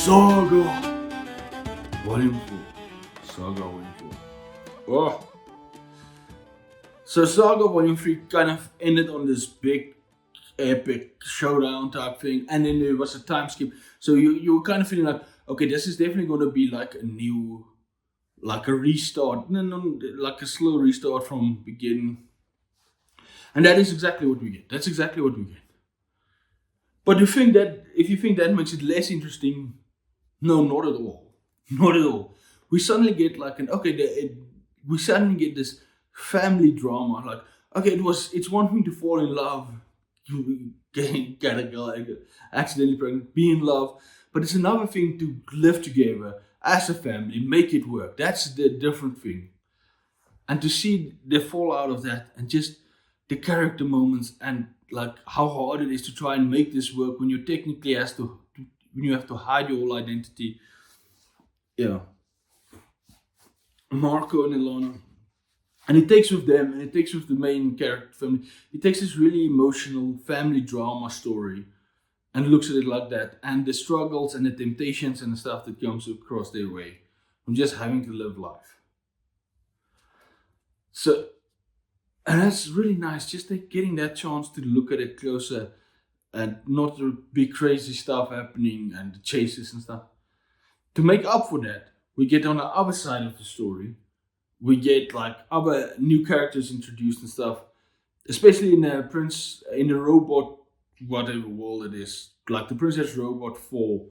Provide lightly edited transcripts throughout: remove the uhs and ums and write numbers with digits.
Saga Volume 4. Saga Volume 4. Oh. So Saga Volume 3 kind of ended on this big epic showdown type thing, and then there was a time skip. So you were kind of feeling like, okay, this is definitely going to be like a new, like a restart, no, like a slow restart from beginning. And that is exactly what we get. That's exactly what we get. But you think that if you think that makes it less interesting, no, not at all. Not at all. We suddenly get like we suddenly get this family drama. Like, okay, it's one thing to fall in love, you get a girl, accidentally pregnant, be in love, but it's another thing to live together as a family, make it work. That's the different thing. And to see the fallout of that, and just the character moments, and like how hard it is to try and make this work when you technically when you have to hide your whole identity. Yeah. Marco and Ilana. And it takes with them, and it takes with the main character family. It takes this really emotional family drama story and looks at it like that. And the struggles and the temptations and the stuff that comes across their way from just having to live life. So, and that's really nice, just getting that chance to look at it closer and not the big crazy stuff happening and the chases and stuff. To make up for that, we get on the other side of the story, we get like other new characters introduced and stuff, especially in the robot, whatever world it is, like the Prince Robot 4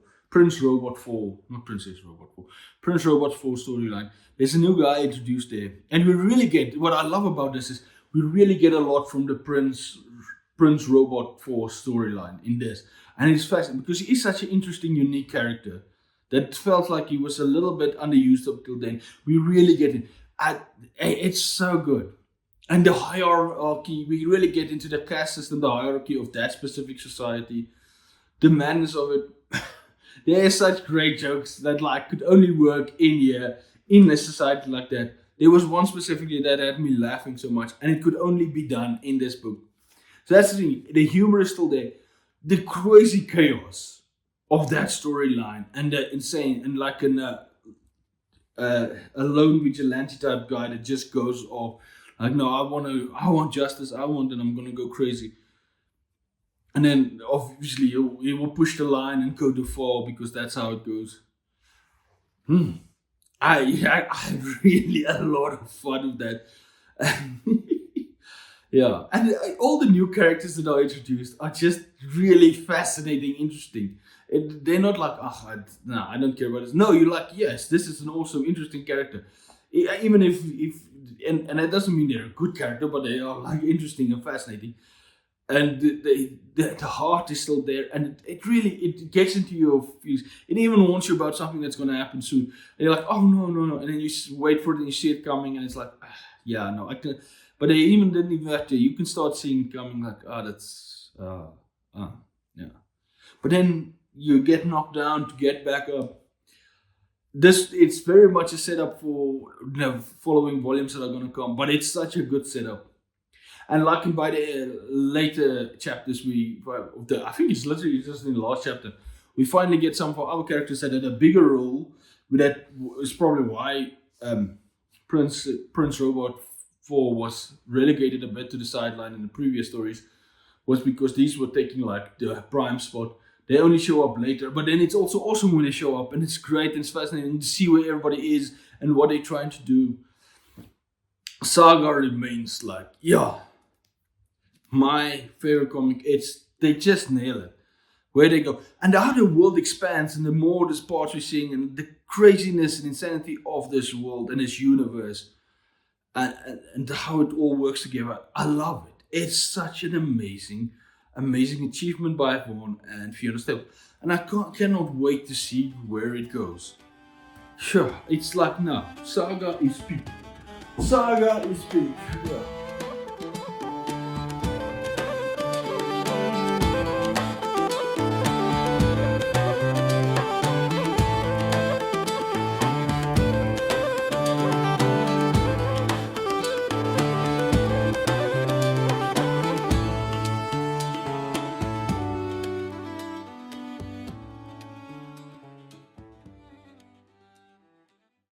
storyline. There's a new guy introduced there, and we really get, what I love about this is we really get a lot from the Prince Robot 4 storyline in this, and it's fascinating because he is such an interesting, unique character that felt like he was a little bit underused up till then. We really get it. It's so good. And the hierarchy, we really get into the caste system, the hierarchy of that specific society, the madness of it. There are such great jokes that like could only work in a society like that. There was one specifically that had me laughing so much, and it could only be done in this book. So that's the thing. The humor is still there. The crazy chaos of that storyline, and the insane, and like a lone vigilante type guy that just goes off like, no, I want justice, and I'm gonna go crazy. And then obviously he will push the line and go too far because that's how it goes. I really had a lot of fun with that. Yeah, and all the new characters that are introduced are just really fascinating, interesting. They're not like, I don't care about this. No, you're like, yes, this is an awesome, interesting character. Even if and that doesn't mean they're a good character, but they are like interesting and fascinating. And the heart is still there, and it gets into your feelings. It even warns you about something that's going to happen soon. And you're like, oh no, and then you wait for it and you see it coming, and it's like, yeah, no, I can. But they even didn't even have to. You can start seeing it coming, like, yeah. But then you get knocked down to get back up. It's very much a setup for the following volumes that are going to come, but it's such a good setup. And like by the later chapters, I think it's literally just in the last chapter, we finally get some of our characters that had a bigger role. But that is probably why Prince Robot 4 was relegated a bit to the sideline in the previous stories, was because these were taking like the prime spot. They only show up later, but then it's also awesome when they show up, and it's great and it's fascinating to see where everybody is and what they're trying to do. Saga remains like, my favorite comic. They just nail it where they go, and how the world expands, and the more the parts we're seeing, and the craziness and insanity of this world and this universe, and how it all works together. I love it. It's such an amazing achievement by Vaughan and Fiona Staples, and I cannot wait to see where it goes. Sure, it's like now, Saga is peak. Yeah.